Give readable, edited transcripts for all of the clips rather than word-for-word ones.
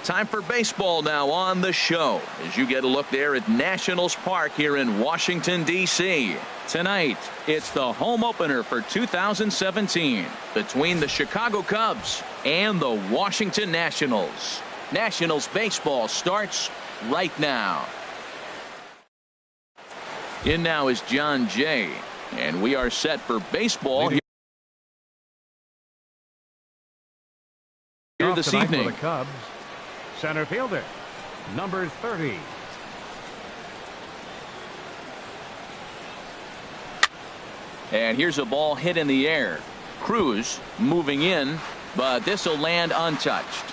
Time for baseball now on the show as you get a look there at Nationals Park here in Washington, D.C. Tonight, it's the home opener for 2017 between the Chicago Cubs and the Washington Nationals. Nationals baseball starts right now. In now is John Jay, and we are set for baseball here this evening. For the Cubs, center fielder, number 30. And here's a ball hit in the air. Cruz moving in, but this will land untouched.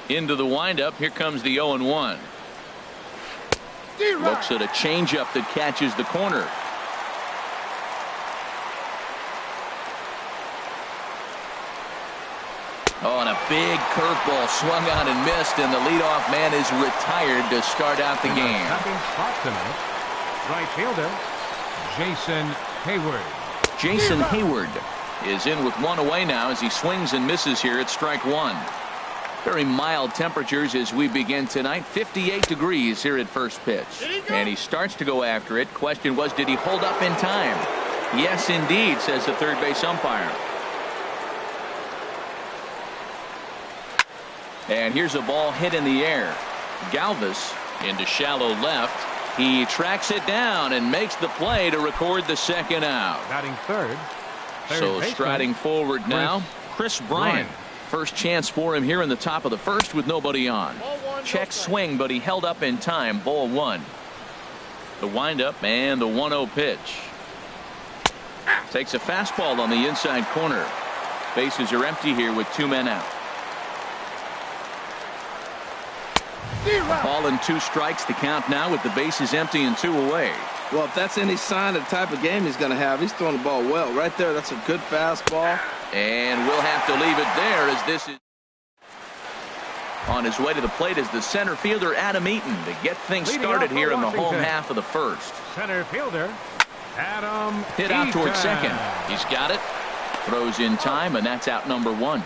Into the windup. Here comes the 0-1. Looks at a changeup that catches the corner. Oh, and a big curveball swung on and missed, and the leadoff man is retired to start out the game. Second spot tonight, right fielder, Jason Hayward. Jason Hayward is in with one away now as he swings and misses here at strike one. Very mild temperatures as we begin tonight. 58 degrees here at first pitch. And he starts to go after it. Question was, did he hold up in time? Yes, indeed, says the third base umpire. And here's a ball hit in the air. Galvis into shallow left. He tracks it down and makes the play to record the second out. Batting third. So striding forward now, Chris Bryant. First chance for him here in the top of the first with nobody on. Check swing, but he held up in time. Ball one. The windup and the 1-0 pitch. Takes a fastball on the inside corner. Bases are empty here with two men out. Ball and two strikes to count now with the bases empty and two away. Well, if that's any sign of the type of game he's going to have, he's throwing the ball well. Right there, that's a good fastball. And we'll have to leave it there as this is on his way to the plate is the center fielder Adam Eaton to get things started here in the home half of the first. Center fielder Adam hit out Eaton. towards second. He's got it. Throws in time, and that's out number one.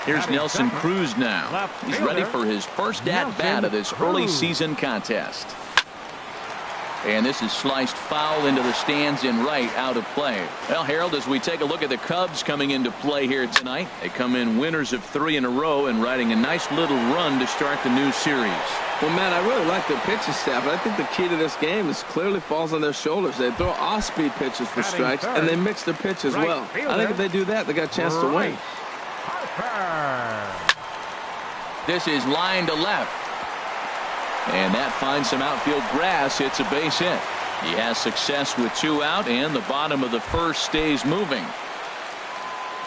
Here's Nelson Cruz now. He's ready for his first at-bat of this early season contest. And this is sliced foul into the stands in right, out of play. Well, Harold, as we take a look at the Cubs coming into play here tonight, they come in winners of 3 in a row and riding a nice little run to start the new series. Well, man, I really like their pitching staff, but I think the key to this game is clearly falls on their shoulders. They throw off-speed pitches for strikes, and they mix their pitch as well. I think if they do that, they got a chance to win. This is line to left. And that finds some outfield grass. It's a base hit. He has success with 2 out, and the bottom of the first stays moving.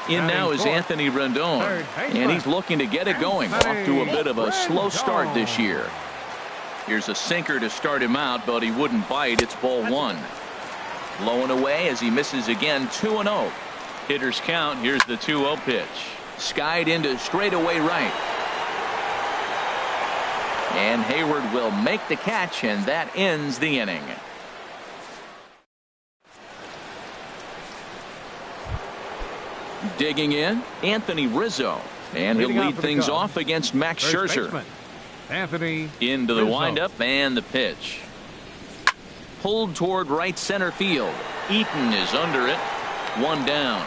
In now is Anthony Rendon, and he's looking to get it going. Off to a bit of a slow start this year. Here's a sinker to start him out, but he wouldn't bite. It's ball one. Blowing away as he misses again. 2-0. Hitters count. Here's the 2-0 pitch. Skied into straightaway right. And Hayward will make the catch, and that ends the inning. Digging in, Anthony Rizzo. And he'll lead things off against Max Scherzer. Anthony into the windup and the pitch. Pulled toward right center field. Eaton is under it. One down.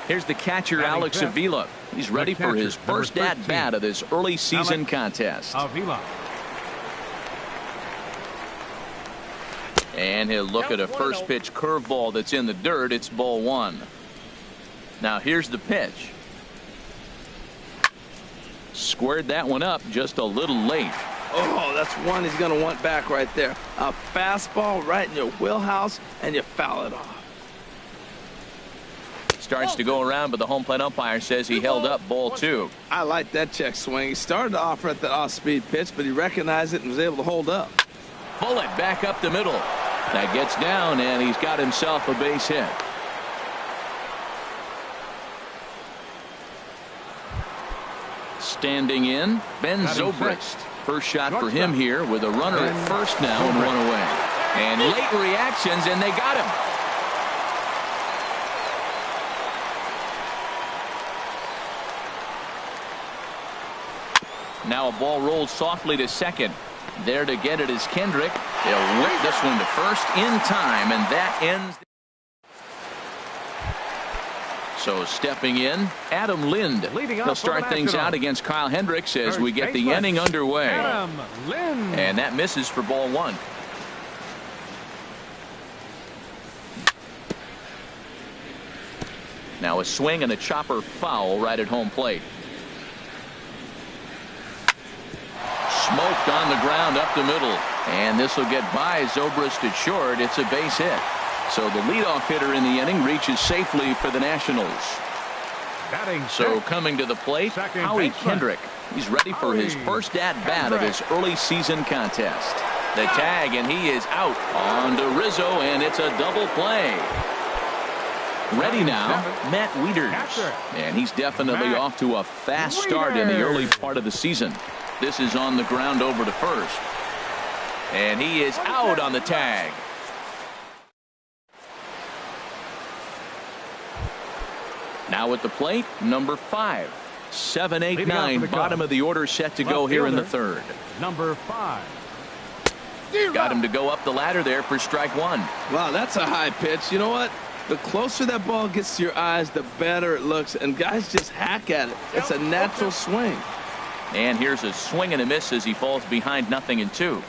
Here's the catcher, Alex Avila. He's ready for his first at-bat of this early season contest. Avila. And he'll look at a first pitch curveball that's in the dirt. It's ball one. Now here's the pitch. Squared that one up just a little late. Oh, that's one he's going to want back right there. A fastball right in your wheelhouse, and you foul it off. Starts to go around, but the home plate umpire says he held up ball two. I like that check swing. He started to offer at the off-speed pitch, but he recognized it and was able to hold up. Bullet back up the middle. That gets down, and he's got himself a base hit. Standing in, Ben Zobrist. First shot for him here with a runner at first now and one away. And late reactions, and they got him. Now a ball rolled softly to second. There to get it is Kendrick. They'll whip this one to first in time, and that ends. So stepping in, Adam Lind. He'll start things out against Kyle Hendricks as we get the inning underway. And that misses for ball one. Now a swing and a chopper foul right at home plate. Smoked on the ground up the middle. And this will get by Zobrist at short. It's a base hit. So the leadoff hitter in the inning reaches safely for the Nationals. So coming to the plate, Howie Kendrick. He's ready for his first at-bat of his early season contest. The tag, and he is out. On to Rizzo, and it's a double play. Ready now, Matt Wieters. And he's definitely off to a fast start in the early part of the season. This is on the ground over to first. And he is out on the tag. Now at the plate, number 5. 7, 8, 9, bottom of the order set to go here in the third. Number 5. Got him to go up the ladder there for strike one. Wow, that's a high pitch. You know what? The closer that ball gets to your eyes, the better it looks. And guys just hack at it. It's a natural swing. And here's a swing and a miss as he falls behind 0-2.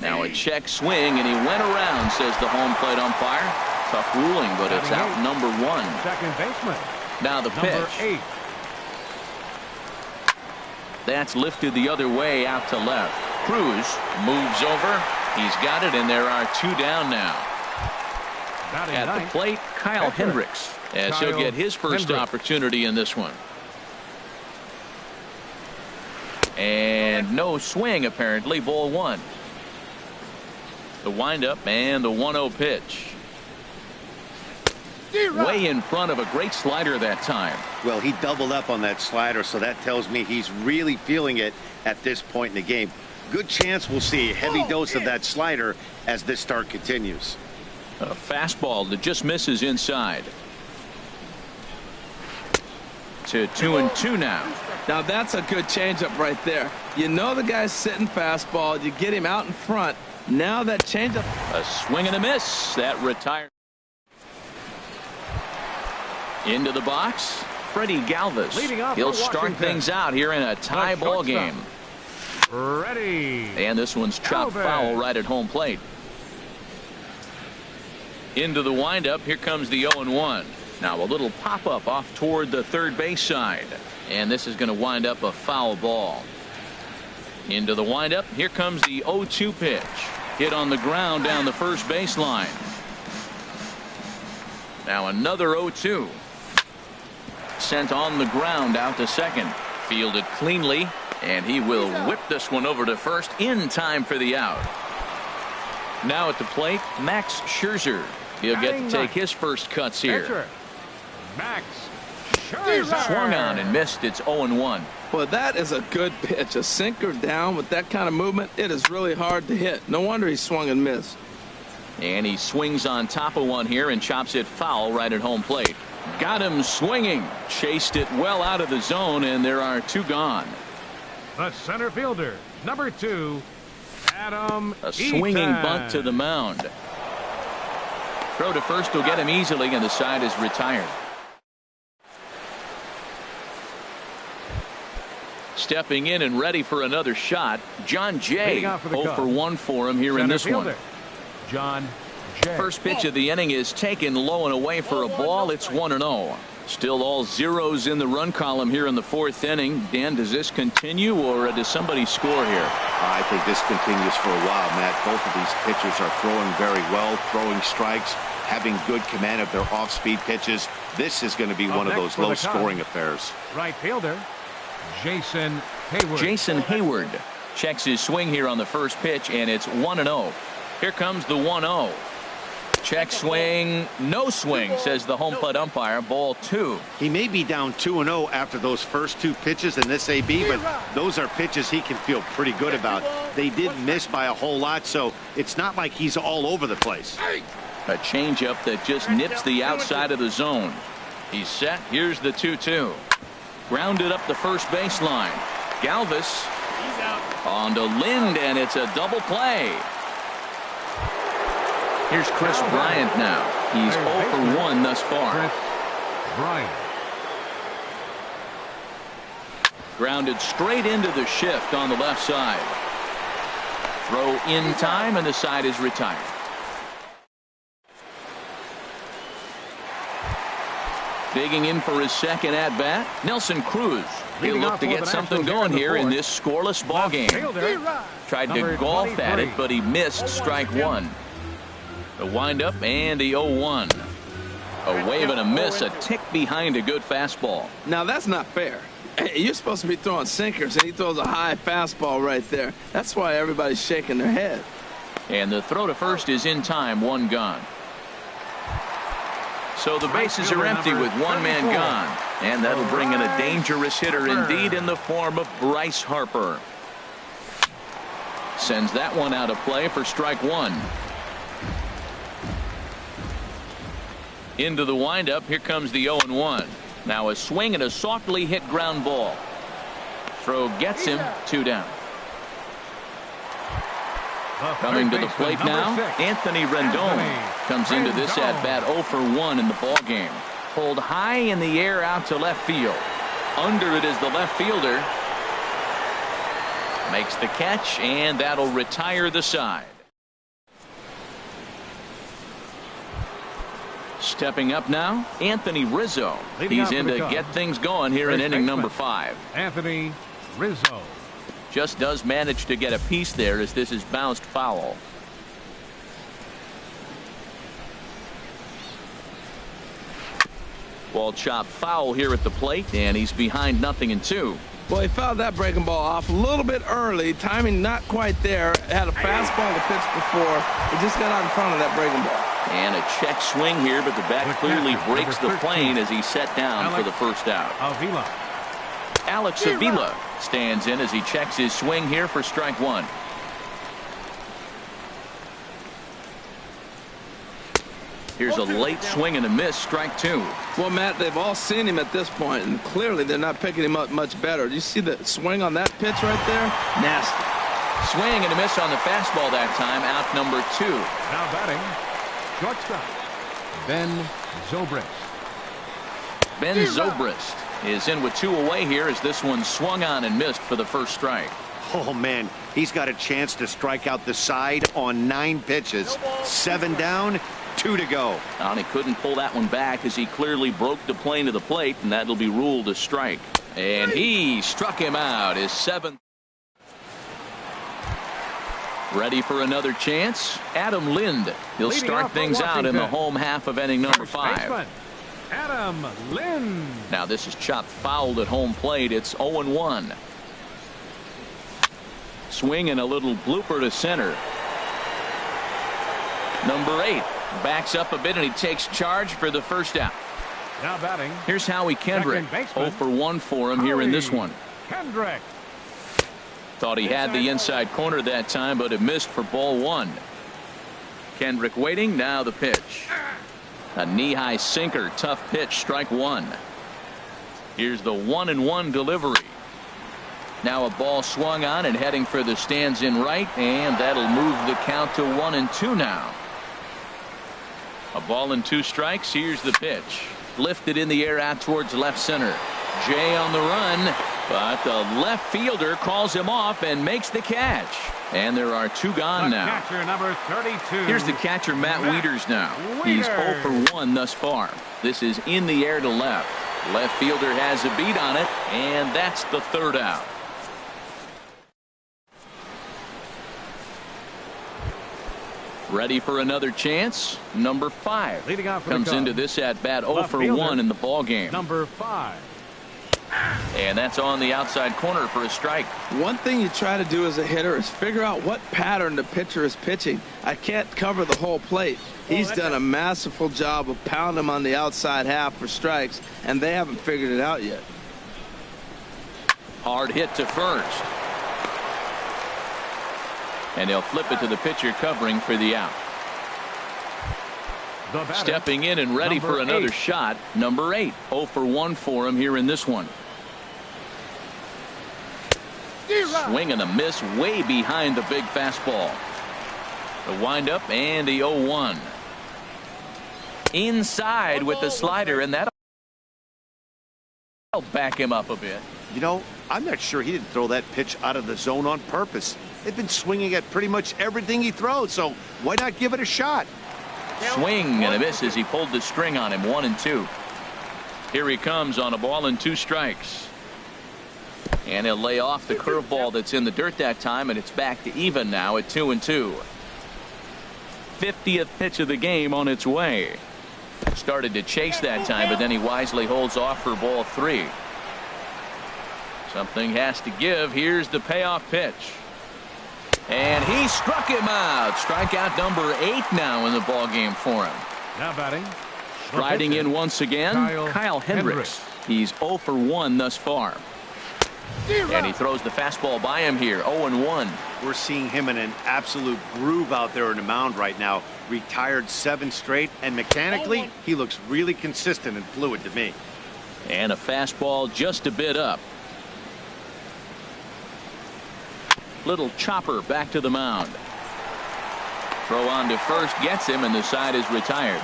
Now a check swing, and he went around, says the home plate umpire. Tough ruling, but it's out number 1. Second baseman. Now the pitch. Number 8. That's lifted the other way out to left. Cruz moves over. He's got it, and there are 2 down now. At the plate, Kyle Hendricks, as he'll get his first opportunity in this one. And no swing, apparently. Ball 1. The windup and the 1-0 pitch. Way in front of a great slider that time. Well, he doubled up on that slider, so that tells me he's really feeling it at this point in the game. Good chance we'll see a heavy dose of that slider as this start continues. A fastball that just misses inside. To 2-2 now. Now that's a good changeup right there. You know the guy's sitting fastball. You get him out in front. Now that changeup. A swing and a miss. That retired. Into the box, Freddie Galvis. He'll start things out here in a tie ball game. Ready. And this one's chopped foul right at home plate. Into the windup. Here comes the 0-1. Now a little pop-up off toward the third base side. And this is going to wind up a foul ball. Into the windup. Here comes the 0-2 pitch. Hit on the ground down the first baseline. Now another 0-2. Sent on the ground out to second. Fielded cleanly, and he will whip this one over to first in time for the out. Now at the plate, Max Scherzer. He'll get to take his first cuts here. Max Scherzer. Swung on and missed. It's 0-1. Well, that is a good pitch. A sinker down with that kind of movement, it is really hard to hit. No wonder he swung and missed. And he swings on top of one here and chops it foul right at home plate. Got him swinging. Chased it well out of the zone, and there are 2 gone. The center fielder, number 2, Adam A swinging bunt to the mound. Throw to first will get him easily, and the side is retired. Stepping in and ready for another shot, John Jay. 0 for 1 for him here in this one. John Jay. First pitch of the inning is taken low and away for a ball. It's 1-0. Still all zeros in the run column here in the 4th inning. Dan, does this continue, or does somebody score here? I think this continues for a while, Matt. Both of these pitchers are throwing very well, throwing strikes, having good command of their off-speed pitches. This is going to be one of those low-scoring affairs. Right fielder, Jason Hayward. Jason Hayward checks his swing here on the first pitch, and it's 1-0. Here comes the 1-0. Check swing, no swing, says the home plate umpire. Ball 2. He may be down 2-0 after those first 2 pitches in this AB, but those are pitches he can feel pretty good about. They did miss by a whole lot, so it's not like he's all over the place. A changeup that just nips the outside of the zone. He's set. Here's the 2-2. Grounded up the first baseline. Galvis on to Lind, and it's a double play. Here's Chris Bryant now. He's 0 for 1 thus far. Chris Bryant. Grounded straight into the shift on the left side. Throw in time, and the side is retired. Digging in for his second at-bat, Nelson Cruz. He'll look to get something going here in this scoreless ball game. Tried to golf at it, but he missed strike one. The windup and the 0-1. A wave and a miss, a tick behind a good fastball. Now that's not fair. You're supposed to be throwing sinkers, and he throws a high fastball right there. That's why everybody's shaking their head. And the throw to first is in time, one gone. So the bases are empty with one man gone. And that'll bring in a dangerous hitter indeed in the form of Bryce Harper. Sends that one out of play for strike one. Into the windup. Here comes the 0-1. Now a swing and a softly hit ground ball. Throw gets him, 2 down. Coming to the plate now, Anthony Rendon comes into this at-bat 0 for 1 in the ball game. Pulled high in the air out to left field. Under it is the left fielder. Makes the catch, and that'll retire the side. Stepping up now, Anthony Rizzo. He's in to get things going here in inning number 5. Anthony Rizzo. Just does manage to get a piece there as this is bounced foul. Ball chopped foul here at the plate, and he's behind 0-2. Well, he fouled that breaking ball off a little bit early. Timing not quite there. Had a fastball to pitch before. He just got out in front of that breaking ball. And a check swing here, but the bat clearly breaks the plane as he set down for the first out. Avila. Alex Avila stands in as he checks his swing here for strike one. Here's a late swing and a miss, strike two. Well, Matt, they've all seen him at this point, and clearly they're not picking him up much better. You see the swing on that pitch right there? Nasty. Swing and a miss on the fastball that time, out number 2. Now batting, shortstop, Ben Zobrist. Ben Zobrist is in with 2 away here as this one swung on and missed for the first strike. Oh, man, he's got a chance to strike out the side on 9 pitches. 7 down, 2 to go. And he couldn't pull that one back as he clearly broke the plane of the plate, and that'll be ruled a strike. And he struck him out, his 7th. Ready for another chance? Adam Lind. He'll start things out in the home half of inning number 5. Adam Lind. Now this is chopped fouled at home plate. It's 0-1. Swing and a little blooper to center. Number 8 backs up a bit and he takes charge for the first out. Now batting. Here's Howie Kendrick. 0 for 1 for him here in this one. Kendrick. Thought he had the inside corner that time, but it missed for ball 1. Kendrick waiting. Now the pitch. A knee-high sinker. Tough pitch. Strike 1. Here's the 1-1 delivery. Now a ball swung on and heading for the stands in right, and that'll move the count to 1-2 now. A ball and 2 strikes. Here's the pitch. Lifted in the air out towards left center. Jay on the run, but the left fielder calls him off and makes the catch. And there are 2 gone now. Catcher number 32. Here's the catcher, Matt Wieters now. He's 0 for 1 thus far. This is in the air to left. Left fielder has a beat on it, and that's the 3rd out. Ready for another chance. Number 5 leading off comes into this at bat 0 for 1 in the ball game. Number 5. And that's on the outside corner for a strike. One thing you try to do as a hitter is figure out what pattern the pitcher is pitching. I can't cover the whole plate. He's done a masterful job of pounding him on the outside half for strikes, and they haven't figured it out yet. Hard hit to first. And they'll flip it to the pitcher covering for the out. Stepping in and ready for another shot. Number 8. 0 for 1 for him here in this one. Swing and a miss way behind the big fastball. The windup and the 0-1. Inside with the slider, and that'll back him up a bit. You know, I'm not sure he didn't throw that pitch out of the zone on purpose. They've been swinging at pretty much everything he throws, so why not give it a shot? Swing and a miss as he pulled the string on him. 1-2. Here he comes on a ball and 2 strikes. And he'll lay off the curveball that's in the dirt that time, and it's back to even now at 2-2. 50th pitch of the game on its way. Started to chase that time, but then he wisely holds off for ball 3. Something has to give. Here's the payoff pitch. And he struck him out. Strikeout number 8 now in the ball game for him. Now batting. Striding in once again, Kyle Hendricks. He's 0 for 1 thus far. And he throws the fastball by him here. 0-1. We're seeing him in an absolute groove out there in the mound right now. Retired 7 straight, and mechanically, he looks really consistent and fluid to me. And a fastball just a bit up. Little chopper back to the mound. Throw on to first gets him, and the side is retired.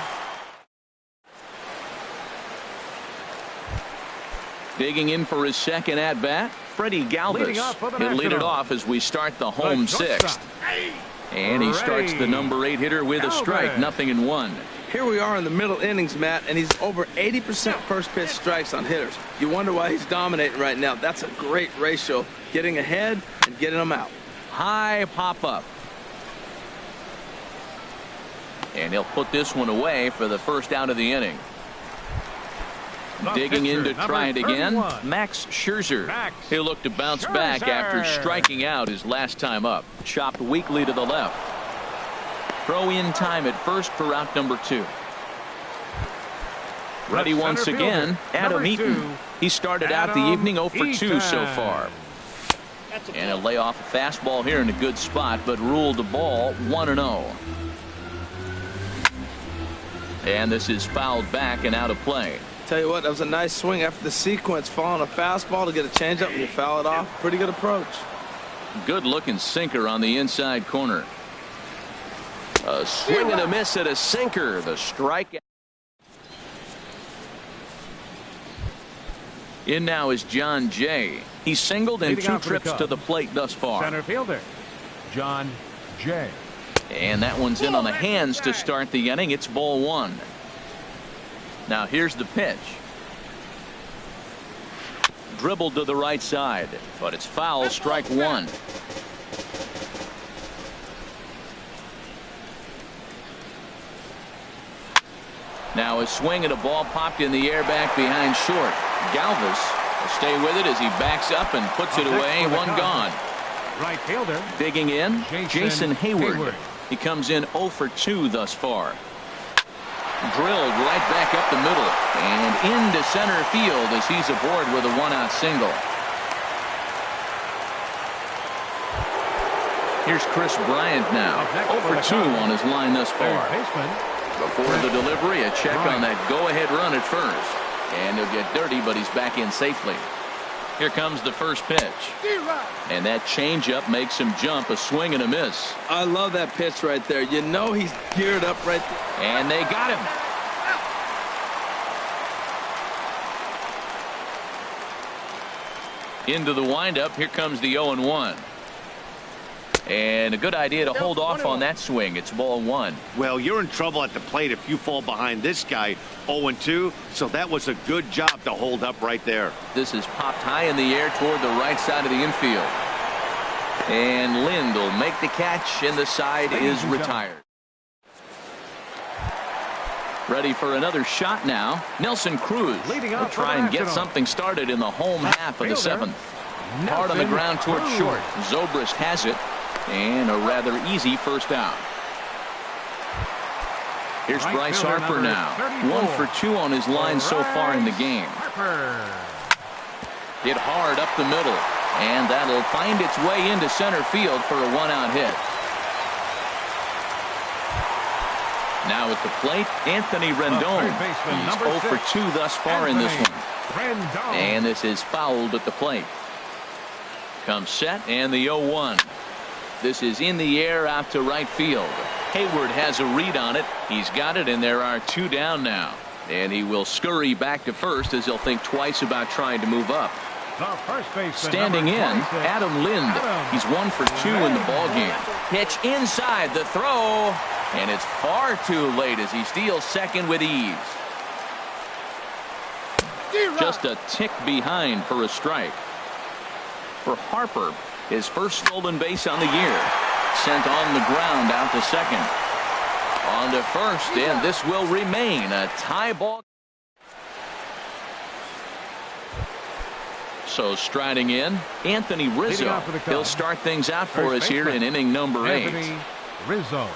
Digging in for his second at bat, Freddie Galvis. He'll lead it off as we start the home 6th. And he starts the number 8 hitter with a strike. 0-1. Here we are in the middle innings, Matt, and he's over 80% first pitch strikes on hitters. You wonder why he's dominating right now. That's a great ratio, getting ahead and getting them out. High pop up. And he'll put this one away for the first out of the inning. Digging in to try it again, Max Scherzer. He'll look to bounce back after striking out his last time up. Chopped weakly to the left. Throw in time at first for out number 2. Ready once again, Adam Eaton. He started out the evening 0 for 2 so far. And he'll lay off a fastball here in a good spot, but ruled the ball 1-0. And this is fouled back and out of play. Tell you what, that was a nice swing after the sequence, following a fastball to get a changeup and you foul it off. Pretty good approach. Good looking sinker on the inside corner. A swing and a miss at a sinker. The strike. In now is John Jay. He's singled in 2 trips to the plate thus far. Center fielder, John Jay. And that one's in on the hands to start the inning. It's ball 1. Now here's the pitch. Dribbled to the right side, but it's foul. Strike 1. Now a swing and a ball popped in the air back behind short. Galvis will stay with it as he backs up and puts it away. 1 gone. Right fielder. Digging in, Jason Hayward. He comes in 0 for 2 thus far. Drilled right back up the middle and into center field as he's aboard with a 1-out single. Here's Chris Bryant now. 0 for 2 on his line thus far. Before the delivery, a check on that go-ahead run at first. And he'll get dirty, but he's back in safely. Here comes the first pitch. And that changeup makes him jump. A swing and a miss. I love that pitch right there. You know he's geared up right there. And they got him. Into the windup. Here comes the 0-1. And a good idea to hold off on that swing. It's ball 1. Well, you're in trouble at the plate if you fall behind this guy 0-2. So that was a good job to hold up right there. This is popped high in the air toward the right side of the infield. And Lind will make the catch, and the side is retired. Ready for another shot now. Nelson Cruz will try and get something started in the home half of the 7th. Hard on the ground toward short. Zobrist has it. And a rather easy first out. Here's Bryce Harper now. 1 for 2 on his line so far in the game. Hit hard up the middle. And that'll find its way into center field for a 1-out hit. Now at the plate, Anthony Rendon. He's 0 for 2 thus far in this one. And this is fouled at the plate. Comes set and the 0-1. This is in the air out to right field. Hayward has a read on it. He's got it, and there are 2 down now. And he will scurry back to first as he'll think twice about trying to move up. Standing in, Adam Lind. He's 1 for 2 in the ballgame. Pitch inside the throw, and it's far too late as he steals second with ease. Just a tick behind for a strike. For Harper, his first stolen base on the year. Sent on the ground out to second. On to first, and this will remain a tie ball. So striding in, Anthony Rizzo. He'll start things out for us here in inning number 8. Rizzo.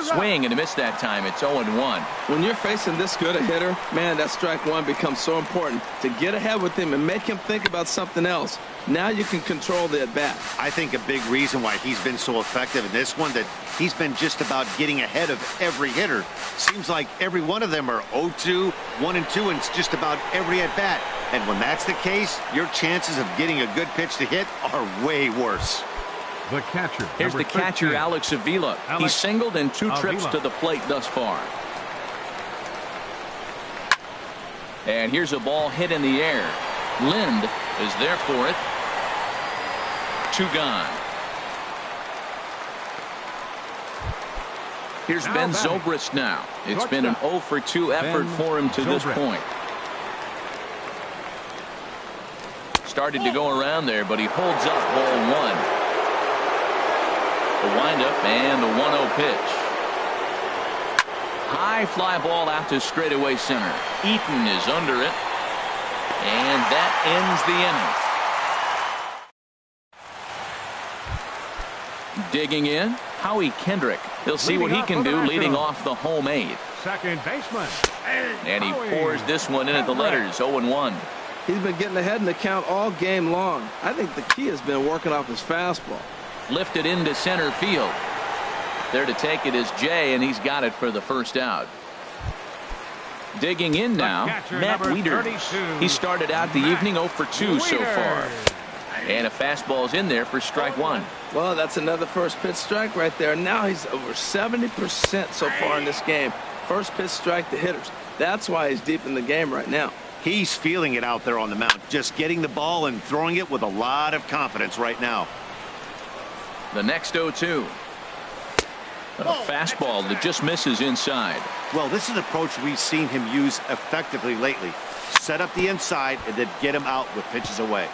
Swing and a miss that time. It's 0-1. When you're facing this good a hitter, man, that strike one becomes so important to get ahead with him and make him think about something else. Now you can control the at-bat. I think a big reason why he's been so effective in this one, that he's been just about getting ahead of every hitter. Seems like every one of them are 0-2, 1-2, and it's just about every at-bat. And when that's the case, your chances of getting a good pitch to hit are way worse. The catcher. Here's the catcher, Alex Avila. He's singled in 2 trips to the plate thus far. And here's a ball hit in the air. Lind is there for it. 2 gone. Here's Ben Zobrist now. It's been an 0 for 2 effort for him to this point. Started to go around there, but he holds up ball 1. The windup and the 1-0 pitch. High fly ball out to straightaway center. Eaton is under it. And that ends the inning. Digging in, Howie Kendrick. He'll see what he can do leading off the home 8. Second baseman. And he pours this one in at the letters. 0-1. He's been getting ahead in the count all game long. I think the key has been working off his fastball. Lifted into center field. There to take it is Jay, and he's got it for the first out. Digging in now, Matt Wieters. He started out the evening 0 for 2 so far. And a fastball's in there for strike 1. Well, that's another first pitch strike right there. Now he's over 70% so far in this game. First pitch strike to hitters. That's why he's deep in the game right now. He's feeling it out there on the mound, just getting the ball and throwing it with a lot of confidence right now. The next 0-2. A fastball that just misses inside. Well, this is an approach we've seen him use effectively lately. Set up the inside and then get him out with pitches away.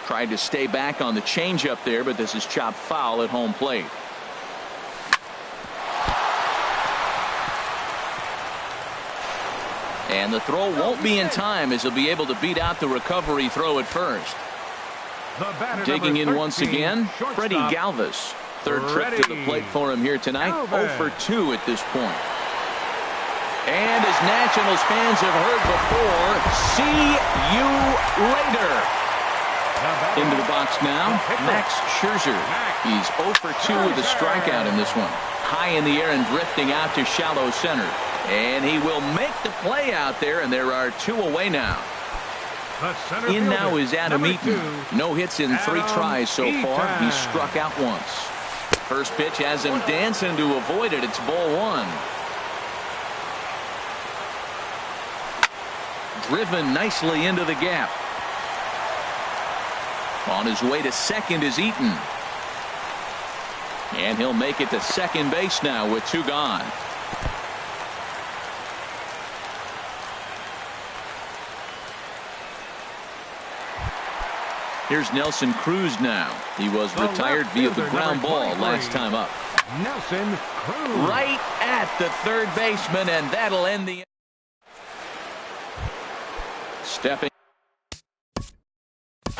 Tried to stay back on the changeup there, but this is chopped foul at home plate. And the throw won't be in time as he'll be able to beat out the recovery throw at first. Digging in once again, Freddie Galvis. Third trip to the plate for him here tonight. 0 for 2 at this point. And as Nationals fans have heard before, see you later. Into the box now, Max Scherzer. He's 0 for 2 with a strikeout in this one. High in the air and drifting out to shallow center. And he will make the play out there, and there are 2 away now. In now is Adam Eaton. No hits in 3 tries so far. He's struck out once. First pitch has him dancing to avoid it. It's ball 1. Driven nicely into the gap. On his way to second is Eaton. And he'll make it to second base now with 2 gone. Here's Nelson Cruz now. He was retired via the ground ball last time up. Nelson Cruz. Right at the third baseman, and that'll end the. Stepping.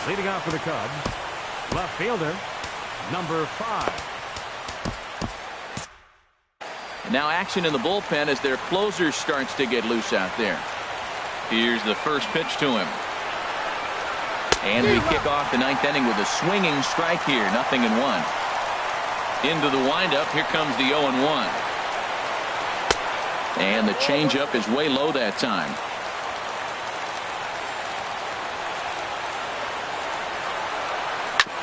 Leading off for the Cubs, left fielder, number 5. And now action in the bullpen as their closer starts to get loose out there. Here's the first pitch to him. And we kick off the 9th inning with a swinging strike here. 0-1. Into the windup. Here comes the 0-1. And the changeup is way low that time.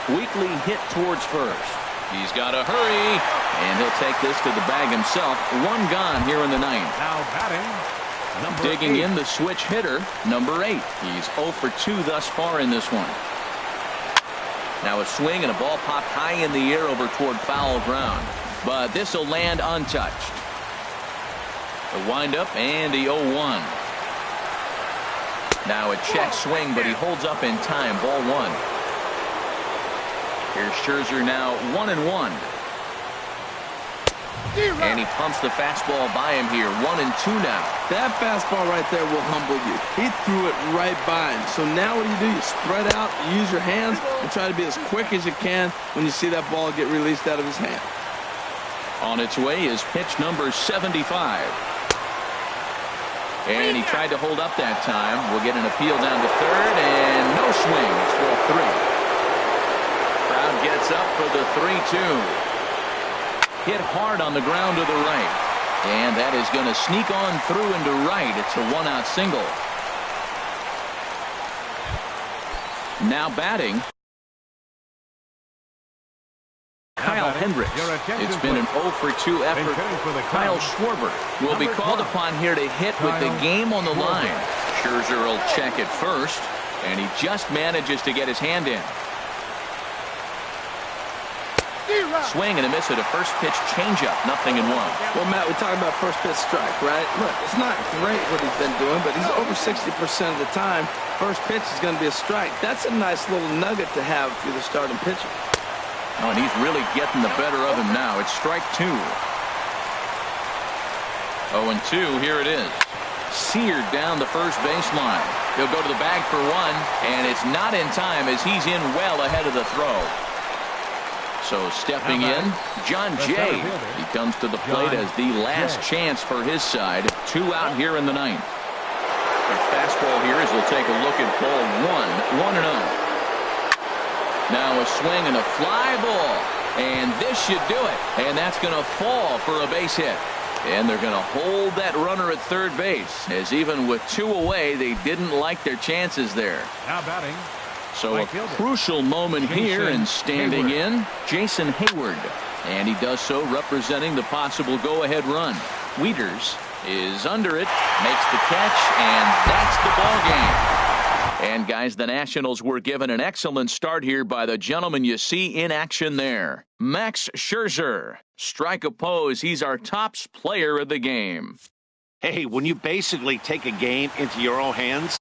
Weekly hit towards first. He's got to hurry, and he'll take this to the bag himself. One gone here in the ninth. Now batting, number Digging 8. in the switch hitter, number 8. He's 0 for 2 thus far in this one. Now a swing and a ball popped high in the air over toward foul ground. But this will land untouched. The windup and the 0-1. Now a check swing, but he holds up in time. Ball 1. Here's Scherzer now 1-1. And he pumps the fastball by him here. 1-2 now. That fastball right there will humble you. He threw it right by him. So now what do? You spread out, you use your hands, and try to be as quick as you can when you see that ball get released out of his hand. On its way is pitch number 75. And he tried to hold up that time. We'll get an appeal down to third, and no swing. It's ball 3. Crowd gets up for the 3-2. Hit hard on the ground to the right. And that is going to sneak on through into right. It's a 1-out single. Now batting, Kyle Hendricks. It's been an 0 for 2 effort. Kyle Schwarber will be called upon here to hit with the game on the line. Scherzer will check it first, and he just manages to get his hand in. Swing and a miss at a first pitch changeup. 0-1. Well, Matt, we talked about first pitch strike, right? Look, it's not great what he's been doing, but he's over 60% of the time. First pitch is going to be a strike. That's a nice little nugget to have for the starting pitcher. Oh, and he's really getting the better of him now. It's strike 2. 0-2. Here it is. Seared down the first baseline. He'll go to the bag for 1, and it's not in time as he's in well ahead of the throw. So stepping in, John Jay. He comes to the plate as the last chance for his side. 2 out here in the ninth. The fastball here as he'll take a look at ball 1. 1-0. Now a swing and a fly ball. And this should do it. And that's going to fall for a base hit. And they're going to hold that runner at third base. As even with 2 away, they didn't like their chances there. Now batting. So a crucial moment here, and standing in, Jason Hayward. And he does so representing the possible go-ahead run. Wieters is under it, makes the catch, and that's the ball game. And guys, the Nationals were given an excellent start here by the gentleman you see in action there. Max Scherzer. Strike oppose, he's our tops player of the game. Hey, when you basically take a game into your own hands,